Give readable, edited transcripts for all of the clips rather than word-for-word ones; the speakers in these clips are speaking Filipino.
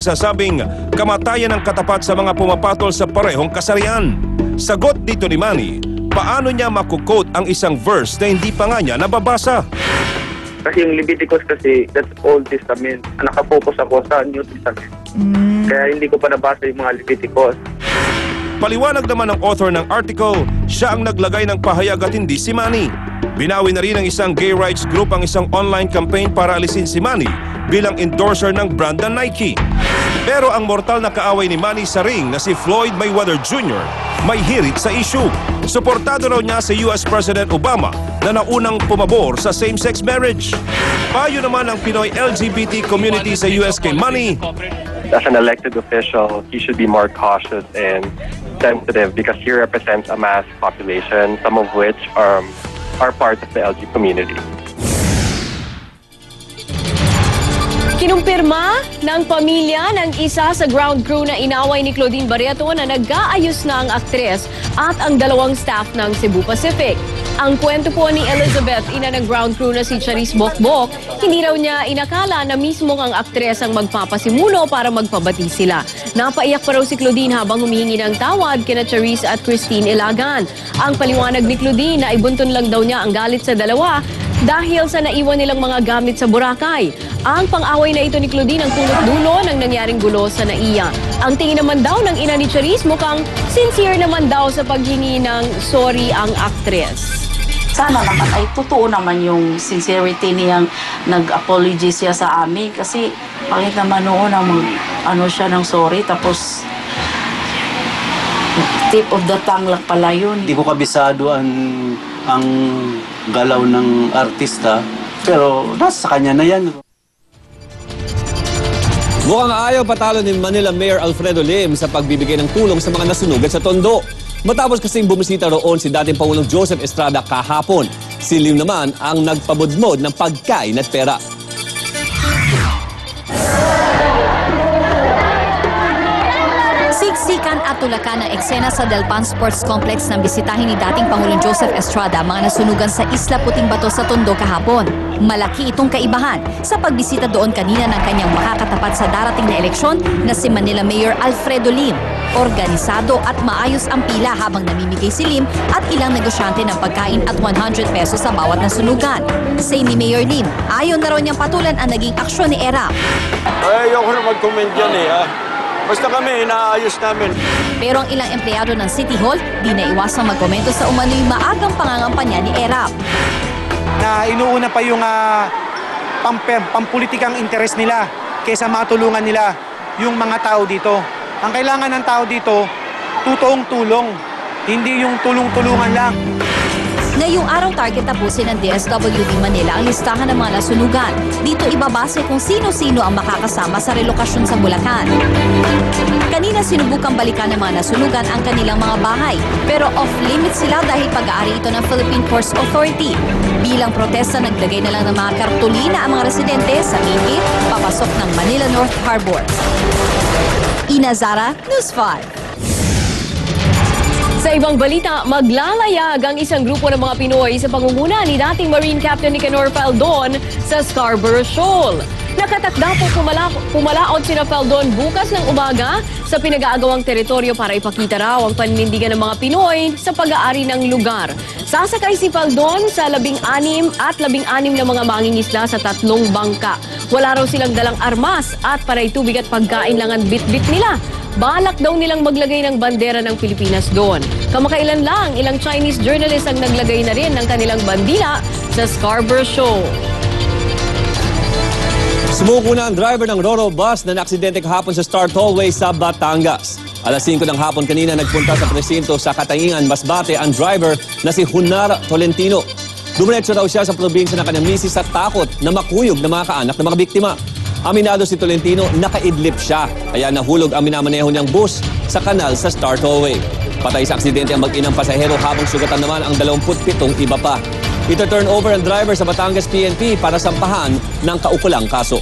Sasabing kamatayan ng katapat sa mga pumapatol sa parehong kasarian. Sagot dito ni Manny, paano niya makukote ang isang verse na hindi pa nga niya nababasa? Kasi yung Leviticus kasi, that's Old Testament. Nakafocus ako sa New Testament. Kaya hindi ko pa nabasa yung mga Leviticus. Paliwanag naman ng author ng article, siya ang naglagay ng pahayag at hindi si Manny. Binawi na rin ng isang gay rights group ang isang online campaign para alisin si Manny bilang endorser ng brand na Nike. Pero ang mortal na kaaway ni Manny sa ring na si Floyd Mayweather Jr. may hirit sa issue. Suportado raw niya sa US President Obama na naunang pumabor sa same-sex marriage. Payo naman ang Pinoy LGBT community sa US kay Manny. As an elected official, he should be more cautious and sensitive because he represents a mass population, some of which are part of the LGBT community. Kinumpirma ng pamilya ng isa sa ground crew na inaway ni Claudine Barreto na nag-aayos na ang aktres at ang dalawang staff ng Cebu Pacific. Ang kwento po ni Elizabeth, ina ng ground crew na si Charis Bokbok, hindi raw niya inakala na mismo ang aktres ang magpapasimuno para magpabati sila. Napaiyak pa raw si Claudine habang humihingi ng tawad kina Charis at Christine Ilagan. Ang paliwanag ni Claudine na ibuntun lang daw niya ang galit sa dalawa dahil sa naiwan nilang mga gamit sa Boracay. Ang pang-away na ito ni Claudine ang punot-dulo ng nangyaring gulo sa NAIA. Ang tingin naman daw ng ina ni Charis, mukhang sincere naman daw sa paghingi ng sorry ang aktres. Sana naman ay totoo naman yung sincerity niyang nag-apology siya sa amin kasi pangit naman noon ang siya ng sorry tapos tip of the tongue lang pala yun. Hindi ko kabisado ang galaw ng artista pero nasa kanya na yan. Mukhang ayaw patalo ni Manila Mayor Alfredo Lim sa pagbibigay ng tulong sa mga nasunugan sa Tondo. Matapos kasing bumisita roon si dating Pangulong Joseph Estrada kahapon. Si Lim naman ang nagpabudmod ng pagkain at pera. Siksikan at tulakan ng eksena sa Delpan Sports Complex nang bisitahin ni dating Pangulong Joseph Estrada mga nasunugan sa Isla Puting Bato sa Tondo kahapon. Malaki itong kaibahan sa pagbisita doon kanina ng kanyang makakatapat sa darating na eleksyon na si Manila Mayor Alfredo Lim. Organisado at maayos ang pila habang namimigay si Lim at ilang negosyante ng pagkain at 100 pesos sa bawat nasunugan. Say ni Mayor Lim, ayaw na raw niyang patulan ang naging aksyon ni ERAP. Ayoko na mag-comment dyan Basta kami, inaayos namin. Pero ang ilang empleyado ng City Hall, di na iwasang magkomento sa umano'y maagang pangangampanya ni ERAP. Na inuuna pa yung pampulitikang interes nila kaysa matulungan nila yung mga tao dito. Ang kailangan ng tao dito, totoong tulong, hindi yung tulong-tulungan lang. Ngayong araw target tapusin ng DSWD Manila ang listahan ng mga nasunugan. Dito ibabase kung sino-sino ang makakasama sa relokasyon sa Bulacan. Kanina sinubukang balikan ng mga nasunugan ang kanilang mga bahay. Pero off-limit sila dahil pag-aari ito ng Philippine Ports Authority. Bilang protesta, naglagay na lang ng mga kartulina ang mga residente sa main gate papasok ng Manila North Harbor. Ina Zara, News 5. Sa ibang balita, maglalayag ang isang grupo ng mga Pinoy sa pangunguna ni dating Marine Captain Nicanor Faldon sa Scarborough Shoal. Nakatakda po pumalaot sina Faldon bukas ng umaga sa pinag-aagawang teritoryo para ipakita raw ang paninindigan ng mga Pinoy sa pag-aari ng lugar. Sasakay si Faldon sa 16 at 16 na mga mangingisda sa 3 bangka. Wala raw silang dalang armas at panay tubig at pagkain lang ang bit-bit nila. Balak daw nilang maglagay ng bandera ng Pilipinas doon. Kamakailan lang, ilang Chinese journalists ang naglagay na rin ng kanilang bandila sa Scarborough Shoal. Sumuko na ang driver ng Roro bus na naaksidente kahapon sa Star Tollway sa Batangas. Alas 5 ng hapon kanina nagpunta sa presinto sa Katangingan, Masbate ang driver na si Junar Tolentino. Dumiretso raw siya sa probinsya ng kanyang misis sa takot na makuyog ng mga kaanak ng mga biktima. Aminado si Tolentino, nakaidlip siya, kaya nahulog ang minamaneho niyang bus sa kanal sa Star Tollway. Patay sa aksidente ang mag-inang pasahero habang sugatan naman ang 27 iba pa. Ito-turn over ang driver sa Batangas PNP para sampahan ng kaukulang kaso.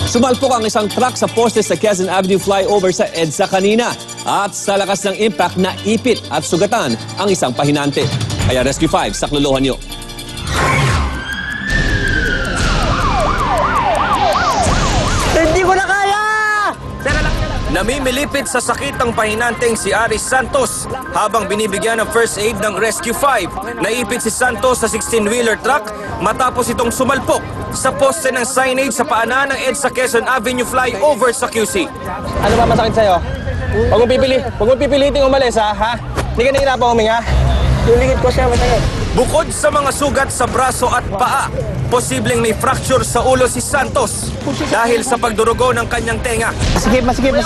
Sumalpok ang isang truck sa poste sa Quezon Avenue flyover sa EDSA kanina. At sa lakas ng impact na ipit at sugatan ang isang pahinante. Kaya Rescue 5, saklolohan niyo. Hindi Namimilipit sa sakit ang pahinanteng si Aris Santos habang binibigyan ng first aid ng Rescue 5. Naipit si Santos sa 16-wheeler truck matapos itong sumalpok sa poste ng signage sa paanan ng EDSA Quezon Avenue flyover sa QC. Ano ba masakit sa'yo? Huwag mo pipiliting umalis, ha? Hindi ka nahihirapan huminga? Yung likid ko siya masakit. Bukod sa mga sugat sa braso at paa, posibleng may fracture sa ulo si Santos dahil sa pagdurugo ng kanyang tenga. Masigip.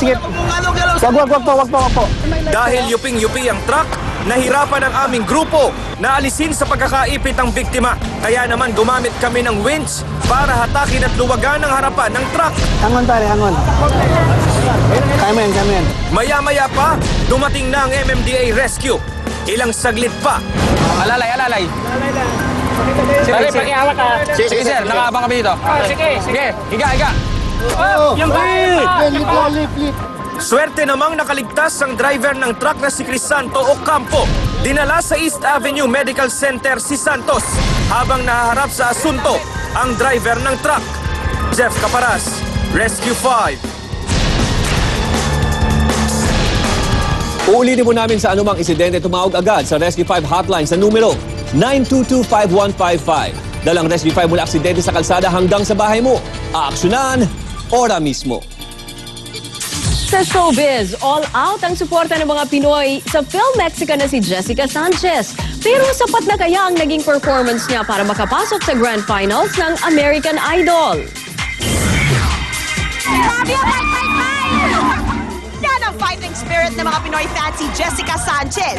Wag po. Dahil yuping-yupi ang truck, nahirapan ang aming grupo na alisin sa pagkakaipit ang biktima. Kaya naman gumamit kami ng winch para hatakin at luwagan ang harapan ng truck. Hangon pare, hangon. Kaya mo yan. Maya-maya pa, dumating na ang MMDA Rescue. Ilang saglit pa. Alalay. Sige, pakiawat ka. Sige, sir. Nakaabang kami dito. Sige. Higa. Yung Lip. Swerte namang nakaligtas ang driver ng truck na si Crisanto Ocampo. Dinala sa East Avenue Medical Center si Santos habang nahaharap sa asunto ang driver ng truck. Jeff Caparas, Rescue 5. Uulitin po namin sa anumang insidente, tumawag agad sa Rescue 5 hotline sa numero 922-5155. Dalang Rescue 5 mula aksidente sa kalsada hanggang sa bahay mo. Aaksyonan, ora mismo. Sa showbiz, all out ang suporta ng mga Pinoy sa film Mexican na si Jessica Sanchez. Pero sapat na kaya ang naging performance niya para makapasok sa Grand Finals ng American Idol? Yan ang fighting spirit ng mga Pinoy fans si Jessica Sanchez.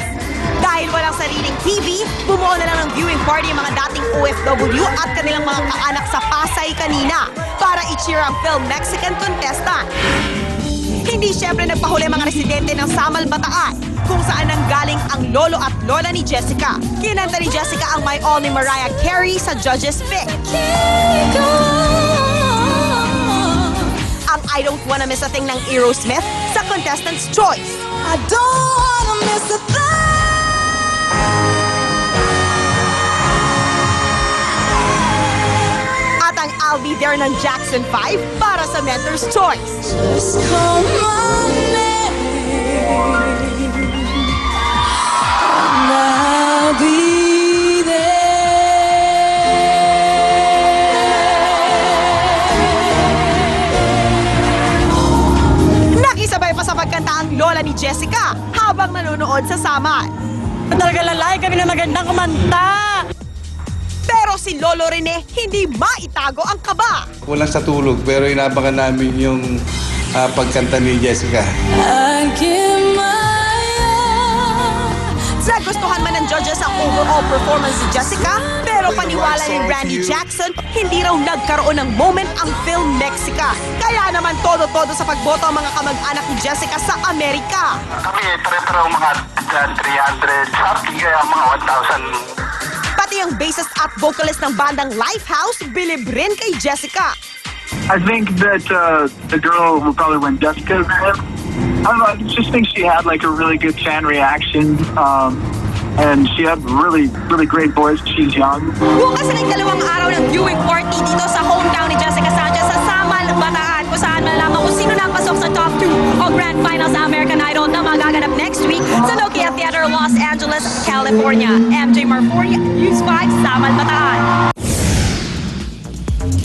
Dahil walang sariling TV, bumuo na lang ng viewing party ang mga dating OFW at kanilang mga kaanak sa Pasay kanina para i-cheer ang film Mexican contestant. Hindi siyempre nagpahuli mga residente ng Samal, Bataan, kung saan nanggaling ang lolo at lola ni Jessica. Kinanta ni Jessica ang My All ni Mariah Carey sa judges' pick. Ang I Don't Wanna Miss a Thing ng Aerosmith sa contestant's choice. I don't wanna miss a thing. At ang I'll Be There ng Jackson 5 para sa mentor's choice. Just call my name. I'll be sabay pa sa pagkanta ang lola ni Jessica habang nanonood sa Samal. Talaga lalay kami na magandang kumanta. Pero si Lolo Rene hindi maitago ang kaba. Walang sa tulog pero inabangan namin yung pagkanta ni Jessica. Nagustuhan man ng judges ang overall performance ni Jessica, pero paniwala ni Randy Jackson, hindi raw nagkaroon ng moment ang film Mexica. Kaya naman todo-todo sa pagboto ang mga kamag-anak ni Jessica sa Amerika. Kami pare-pareho mga 300 something kaya mga 1,000. Pati ang bassist at vocalist ng bandang Lifehouse, bilib rin kay Jessica. I think that the girl will probably win Jessica. I don't know, I just think she had like a really good fan reaction. And she had really great voice. She's young. Bukas na dalawang araw ng viewing party dito sa hometown ni Jessica Sanchez sa Samal, Bataan, kung saan malalaman kung sino napasok sa top 2 o Grand Finals sa American Idol na magaganap next week sa Nokia Theater, Los Angeles, California. MJ Marforia, News 5, Samal, Bataan.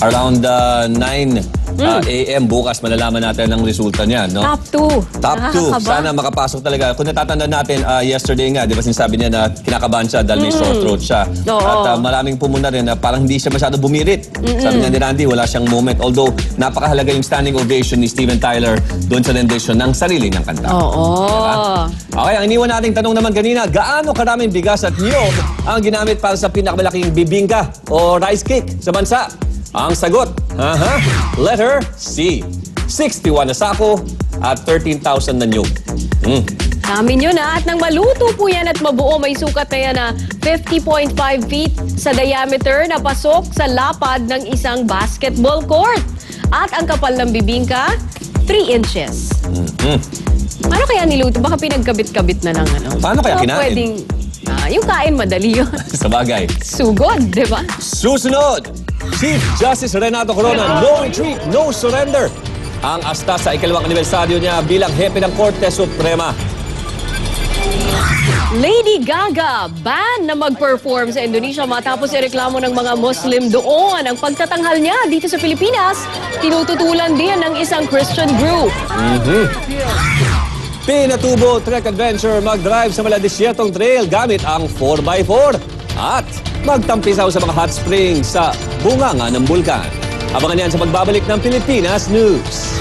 Around 9 a.m. bukas malalaman natin ang resulta niya, no? Top 2. Top 2. Sana makapasok talaga. Kung natatandaan natin, yesterday nga, di ba sinasabi niya na kinakabahan siya dahil may sore throat siya. At maraming pumuna rin na parang hindi siya masyado bumirit. Sabi nga ni Randy, wala siyang moment. Although, napakahalaga yung standing ovation ni Steven Tyler doon sa rendition ng sarili niyang kanta. Diba? Okay, ang iniwan nating tanong naman kanina, gaano karaming bigas at niyog ang ginamit para sa pinakamalaking bibingka o rice cake sa bansa? Ang sagot, letter C. 61 na sako at 13,000 na nyug. Amin yun at nang maluto po yan at mabuo, may sukat na yan na 50.5 feet sa diameter na pasok sa lapad ng isang basketball court. At ang kapal ng bibingka, 3 inches. Paano kaya niluto? Baka pinagkabit-kabit na ng ano. Paano kaya kinain? Pwedeng, yung kain madali yun. Sa bagay. Sugod, di ba? Susunod! Chief Justice Renato Corona, no retreat, no surrender. ang asta sa ikalawang anibersaryo niya bilang hepe ng Korte Suprema. Lady Gaga, ban na mag-perform sa Indonesia matapos ireklamo ng mga Muslim doon. Ang pagtatanghal niya dito sa Pilipinas, tinututulan din ng isang Christian group. Pinatubo Trek Adventure mag-drive sa maladisyetong trail gamit ang 4x4 at magtampisaw sa mga hot springs sa bunganga ng bulkan. Abangan yan sa pagbabalik ng Pilipinas News.